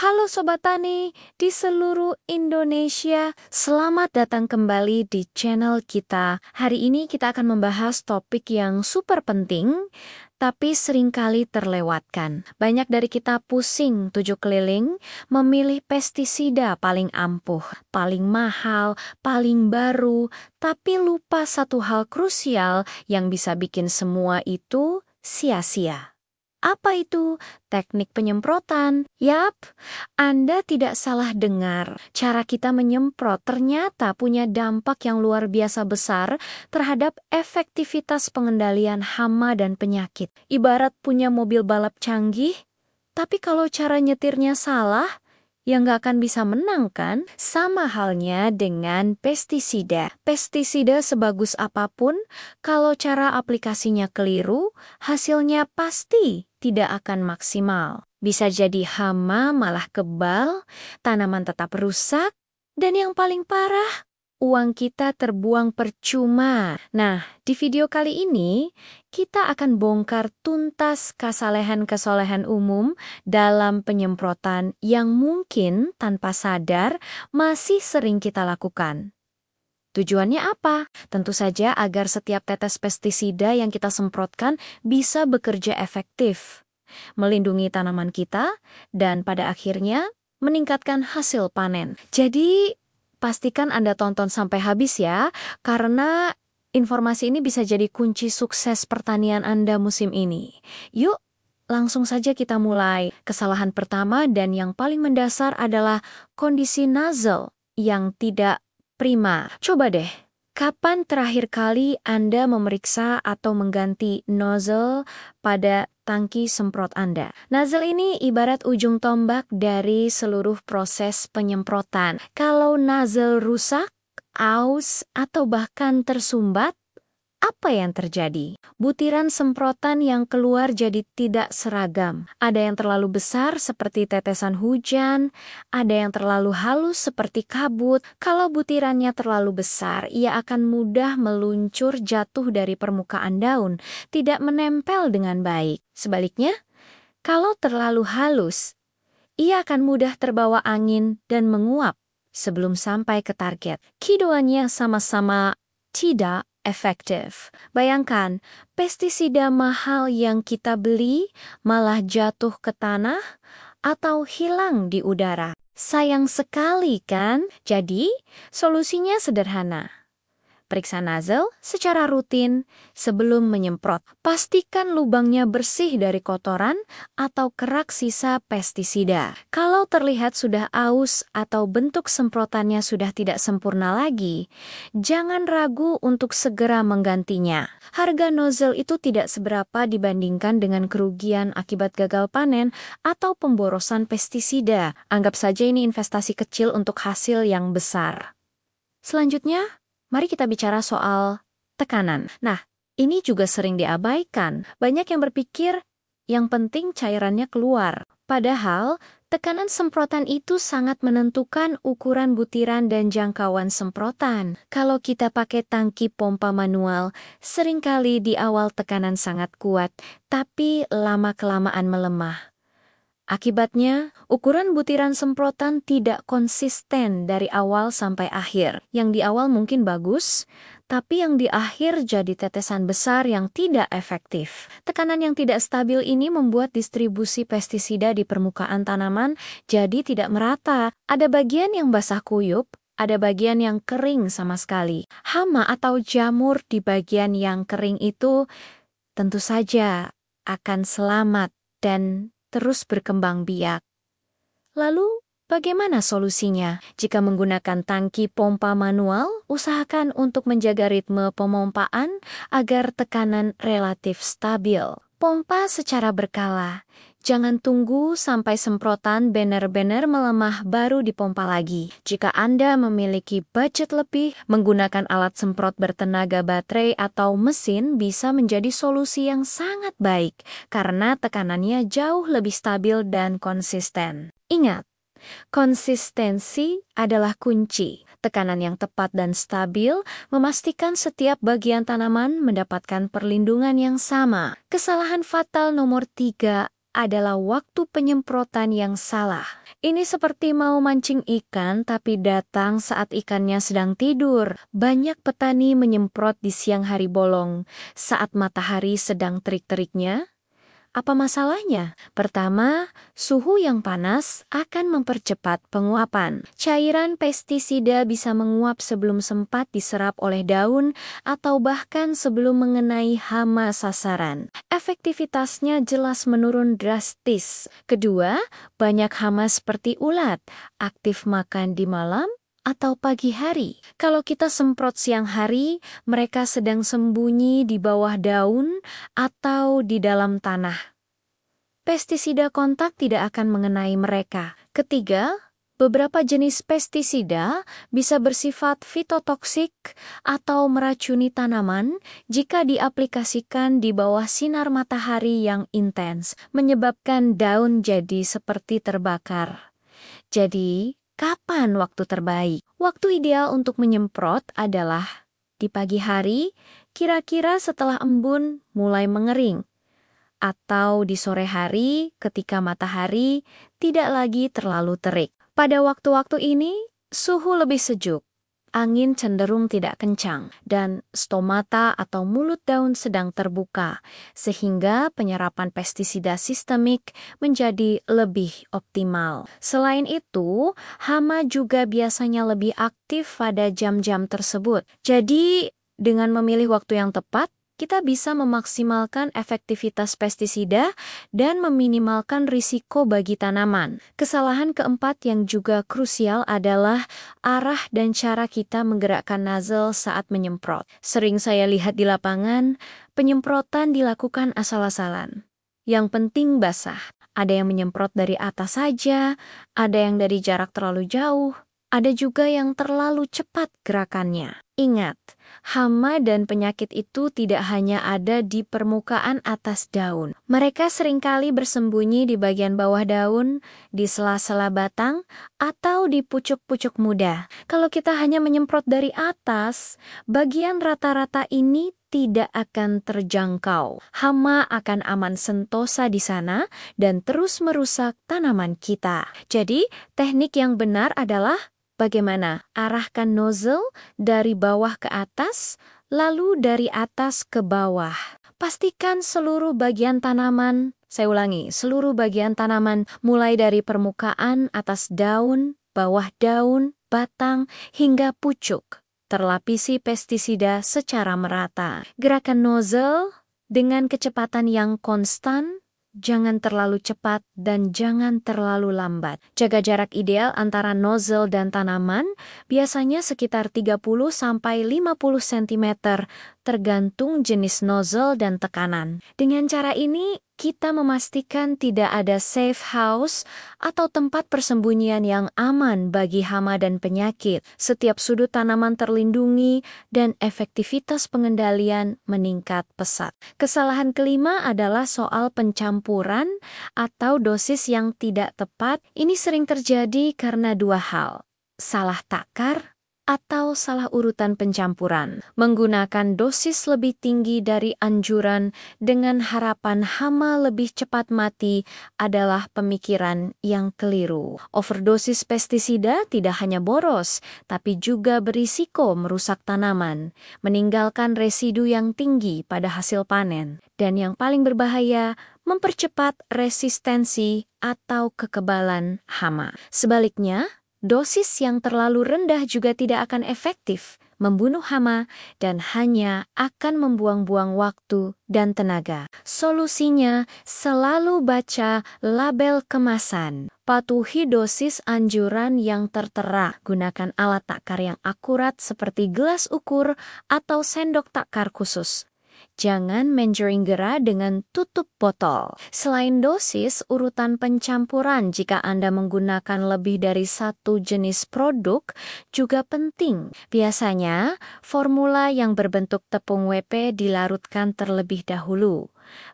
Halo Sobat Tani di seluruh Indonesia, selamat datang kembali di channel kita. Hari ini kita akan membahas topik yang super penting, tapi seringkali terlewatkan. Banyak dari kita pusing tujuh keliling, memilih pestisida paling ampuh, paling mahal, paling baru, tapi lupa satu hal krusial yang bisa bikin semua itu sia-sia. Apa itu? Teknik penyemprotan. Yap, Anda tidak salah dengar. Cara kita menyemprot ternyata punya dampak yang luar biasa besar terhadap efektivitas pengendalian hama dan penyakit. Ibarat punya mobil balap canggih, tapi kalau cara nyetirnya salah, ya nggak akan bisa menang kan? Sama halnya dengan pestisida. Pestisida sebagus apapun, kalau cara aplikasinya keliru, hasilnya pasti tidak akan maksimal. Bisa jadi hama malah kebal, tanaman tetap rusak, dan yang paling parah, uang kita terbuang percuma. Nah, di video kali ini, kita akan bongkar tuntas kesalahan-kesalahan umum dalam penyemprotan yang mungkin tanpa sadar masih sering kita lakukan. Tujuannya apa? Tentu saja agar setiap tetes pestisida yang kita semprotkan bisa bekerja efektif, melindungi tanaman kita, dan pada akhirnya meningkatkan hasil panen. Jadi, pastikan Anda tonton sampai habis ya, karena informasi ini bisa jadi kunci sukses pertanian Anda musim ini. Yuk, langsung saja kita mulai. Kesalahan pertama dan yang paling mendasar adalah kondisi nozzle yang tidak prima. Coba deh, kapan terakhir kali Anda memeriksa atau mengganti nozzle pada tangki semprot Anda? Nozzle ini ibarat ujung tombak dari seluruh proses penyemprotan. Kalau nozzle rusak, aus, atau bahkan tersumbat, apa yang terjadi? Butiran semprotan yang keluar jadi tidak seragam. Ada yang terlalu besar seperti tetesan hujan, ada yang terlalu halus seperti kabut. Kalau butirannya terlalu besar, ia akan mudah meluncur jatuh dari permukaan daun, tidak menempel dengan baik. Sebaliknya, kalau terlalu halus, ia akan mudah terbawa angin dan menguap sebelum sampai ke target. Keduanya sama-sama tidak efektif. Bayangkan, pestisida mahal yang kita beli malah jatuh ke tanah atau hilang di udara. Sayang sekali kan? Jadi, solusinya sederhana. Periksa nozzle secara rutin sebelum menyemprot. Pastikan lubangnya bersih dari kotoran atau kerak sisa pestisida. Kalau terlihat sudah aus atau bentuk semprotannya sudah tidak sempurna lagi, jangan ragu untuk segera menggantinya. Harga nozzle itu tidak seberapa dibandingkan dengan kerugian akibat gagal panen atau pemborosan pestisida. Anggap saja ini investasi kecil untuk hasil yang besar. Selanjutnya, mari kita bicara soal tekanan. Nah, ini juga sering diabaikan. Banyak yang berpikir yang penting cairannya keluar. Padahal, tekanan semprotan itu sangat menentukan ukuran butiran dan jangkauan semprotan. Kalau kita pakai tangki pompa manual, seringkali di awal tekanan sangat kuat, tapi lama-kelamaan melemah. Akibatnya, ukuran butiran semprotan tidak konsisten dari awal sampai akhir. Yang di awal mungkin bagus, tapi yang di akhir jadi tetesan besar yang tidak efektif. Tekanan yang tidak stabil ini membuat distribusi pestisida di permukaan tanaman jadi tidak merata. Ada bagian yang basah kuyup, ada bagian yang kering sama sekali. Hama atau jamur di bagian yang kering itu tentu saja akan selamat dan terus berkembang biak. Lalu, bagaimana solusinya? Jika menggunakan tangki pompa manual, usahakan untuk menjaga ritme pemompaan agar tekanan relatif stabil. Pompa secara berkala. Jangan tunggu sampai semprotan benar-benar melemah baru dipompa lagi. Jika Anda memiliki budget lebih, menggunakan alat semprot bertenaga baterai atau mesin bisa menjadi solusi yang sangat baik karena tekanannya jauh lebih stabil dan konsisten. Ingat, konsistensi adalah kunci. Tekanan yang tepat dan stabil memastikan setiap bagian tanaman mendapatkan perlindungan yang sama. Kesalahan fatal nomor 3 adalah waktu penyemprotan yang salah. Ini seperti mau mancing ikan tapi datang saat ikannya sedang tidur. Banyak petani menyemprot di siang hari bolong saat matahari sedang terik-teriknya. Apa masalahnya? Pertama, suhu yang panas akan mempercepat penguapan. Cairan pestisida bisa menguap sebelum sempat diserap oleh daun atau bahkan sebelum mengenai hama sasaran. Efektivitasnya jelas menurun drastis. Kedua, banyak hama seperti ulat aktif makan di malam atau pagi hari. Kalau kita semprot siang hari, mereka sedang sembunyi di bawah daun atau di dalam tanah. Pestisida kontak tidak akan mengenai mereka. Ketiga, beberapa jenis pestisida bisa bersifat fitotoksik atau meracuni tanaman jika diaplikasikan di bawah sinar matahari yang intens, menyebabkan daun jadi seperti terbakar. Jadi, kapan waktu terbaik? Waktu ideal untuk menyemprot adalah di pagi hari, kira-kira setelah embun mulai mengering, atau di sore hari ketika matahari tidak lagi terlalu terik. Pada waktu-waktu ini, suhu lebih sejuk, angin cenderung tidak kencang, dan stomata atau mulut daun sedang terbuka, sehingga penyerapan pestisida sistemik menjadi lebih optimal. Selain itu, hama juga biasanya lebih aktif pada jam-jam tersebut. Jadi, dengan memilih waktu yang tepat, kita bisa memaksimalkan efektivitas pestisida dan meminimalkan risiko bagi tanaman. Kesalahan keempat yang juga krusial adalah arah dan cara kita menggerakkan nozzle saat menyemprot. Sering saya lihat di lapangan, penyemprotan dilakukan asal-asalan. Yang penting basah. Ada yang menyemprot dari atas saja, ada yang dari jarak terlalu jauh, ada juga yang terlalu cepat gerakannya. Ingat, hama dan penyakit itu tidak hanya ada di permukaan atas daun. Mereka seringkali bersembunyi di bagian bawah daun, di sela-sela batang, atau di pucuk-pucuk muda. Kalau kita hanya menyemprot dari atas, bagian rata-rata ini tidak akan terjangkau. Hama akan aman sentosa di sana dan terus merusak tanaman kita. Jadi, teknik yang benar adalah bagaimana? Arahkan nozzle dari bawah ke atas, lalu dari atas ke bawah. Pastikan seluruh bagian tanaman, saya ulangi, seluruh bagian tanaman mulai dari permukaan atas daun, bawah daun, batang, hingga pucuk terlapisi pestisida secara merata. Gerakan nozzle dengan kecepatan yang konstan, jangan terlalu cepat dan jangan terlalu lambat. Jaga jarak ideal antara nozzle dan tanaman, biasanya sekitar 30-50 cm, tergantung jenis nozzle dan tekanan. Dengan cara ini, kita memastikan tidak ada safe house atau tempat persembunyian yang aman bagi hama dan penyakit. Setiap sudut tanaman terlindungi dan efektivitas pengendalian meningkat pesat. Kesalahan kelima adalah soal pencampuran atau dosis yang tidak tepat. Ini sering terjadi karena dua hal: salah takar atau salah urutan pencampuran. Menggunakan dosis lebih tinggi dari anjuran dengan harapan hama lebih cepat mati adalah pemikiran yang keliru. Overdosis pestisida tidak hanya boros, tapi juga berisiko merusak tanaman, meninggalkan residu yang tinggi pada hasil panen, dan yang paling berbahaya, mempercepat resistensi atau kekebalan hama. Sebaliknya, dosis yang terlalu rendah juga tidak akan efektif membunuh hama dan hanya akan membuang-buang waktu dan tenaga. Solusinya, selalu baca label kemasan. Patuhi dosis anjuran yang tertera. Gunakan alat takar yang akurat seperti gelas ukur atau sendok takar khusus. Jangan measuring gera dengan tutup botol. Selain dosis, urutan pencampuran jika Anda menggunakan lebih dari satu jenis produk juga penting. Biasanya, formula yang berbentuk tepung WP dilarutkan terlebih dahulu.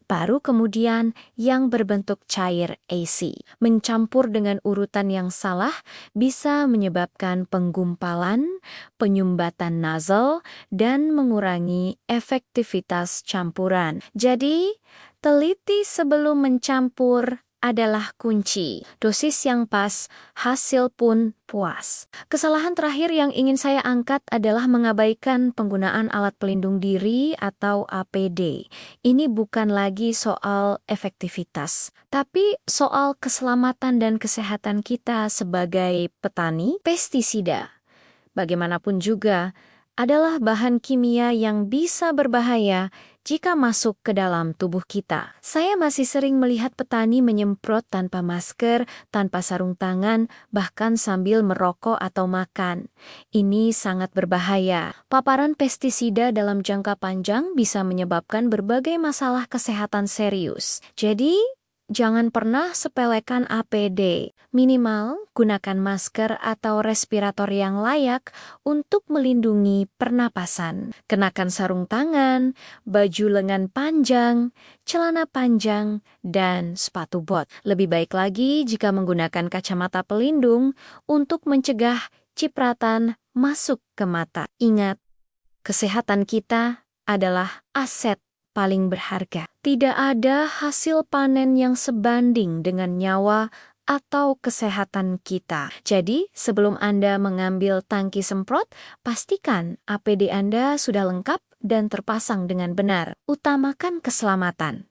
Baru kemudian yang berbentuk cair AC. Mencampur dengan urutan yang salah bisa menyebabkan penggumpalan, penyumbatan nozzle, dan mengurangi efektivitas campuran. Jadi, Teliti sebelum mencampur adalah kunci. Dosis yang pas, hasil pun puas. Kesalahan terakhir yang ingin saya angkat adalah mengabaikan penggunaan alat pelindung diri atau APD. Ini bukan lagi soal efektivitas, tapi soal keselamatan dan kesehatan kita sebagai petani. Pestisida, bagaimanapun juga, adalah bahan kimia yang bisa berbahaya jika masuk ke dalam tubuh kita. Saya masih sering melihat petani menyemprot tanpa masker, tanpa sarung tangan, bahkan sambil merokok atau makan. Ini sangat berbahaya. Paparan pestisida dalam jangka panjang bisa menyebabkan berbagai masalah kesehatan serius. Jadi, jangan pernah sepelekan APD. Minimal, gunakan masker atau respirator yang layak untuk melindungi pernapasan. Kenakan sarung tangan, baju lengan panjang, celana panjang, dan sepatu bot. Lebih baik lagi jika menggunakan kacamata pelindung untuk mencegah cipratan masuk ke mata. Ingat, kesehatan kita adalah aset paling berharga. Tidak ada hasil panen yang sebanding dengan nyawa atau kesehatan kita. Jadi, sebelum Anda mengambil tangki semprot, pastikan APD Anda sudah lengkap dan terpasang dengan benar. Utamakan keselamatan,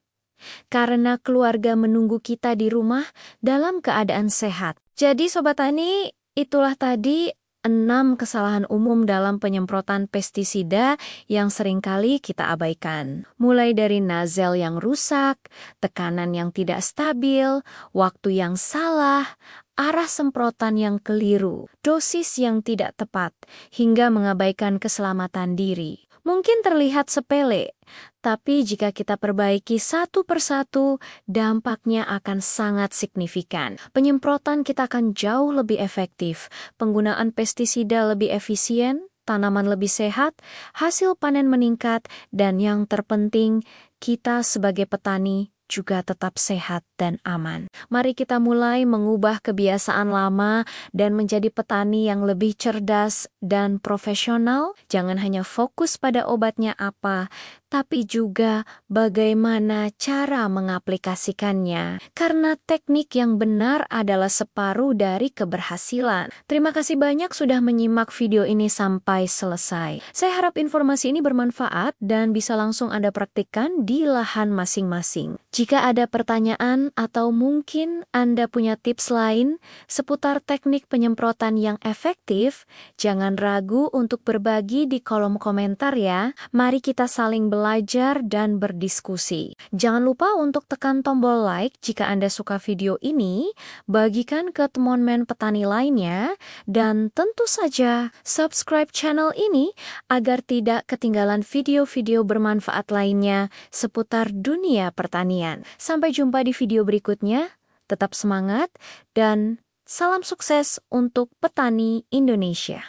karena keluarga menunggu kita di rumah dalam keadaan sehat. Jadi, Sobat Tani, itulah tadi 6 kesalahan umum dalam penyemprotan pestisida yang seringkali kita abaikan. Mulai dari nozzle yang rusak, tekanan yang tidak stabil, waktu yang salah, arah semprotan yang keliru, dosis yang tidak tepat, hingga mengabaikan keselamatan diri. Mungkin terlihat sepele, tapi jika kita perbaiki satu persatu, dampaknya akan sangat signifikan. Penyemprotan kita akan jauh lebih efektif, penggunaan pestisida lebih efisien, tanaman lebih sehat, hasil panen meningkat, dan yang terpenting, kita sebagai petani juga tetap sehat dan aman. Mari kita mulai mengubah kebiasaan lama dan menjadi petani yang lebih cerdas dan profesional. Jangan hanya fokus pada obatnya apa, tapi juga bagaimana cara mengaplikasikannya. Karena teknik yang benar adalah separuh dari keberhasilan. Terima kasih banyak sudah menyimak video ini sampai selesai. Saya harap informasi ini bermanfaat dan bisa langsung Anda praktikkan di lahan masing-masing. Jika ada pertanyaan atau mungkin Anda punya tips lain seputar teknik penyemprotan yang efektif, jangan ragu untuk berbagi di kolom komentar ya. Mari kita saling belajar dan berdiskusi. Jangan lupa untuk tekan tombol like jika Anda suka video ini, bagikan ke teman-teman petani lainnya, dan tentu saja subscribe channel ini agar tidak ketinggalan video-video bermanfaat lainnya seputar dunia pertanian. Sampai jumpa di video berikutnya, tetap semangat dan salam sukses untuk petani Indonesia.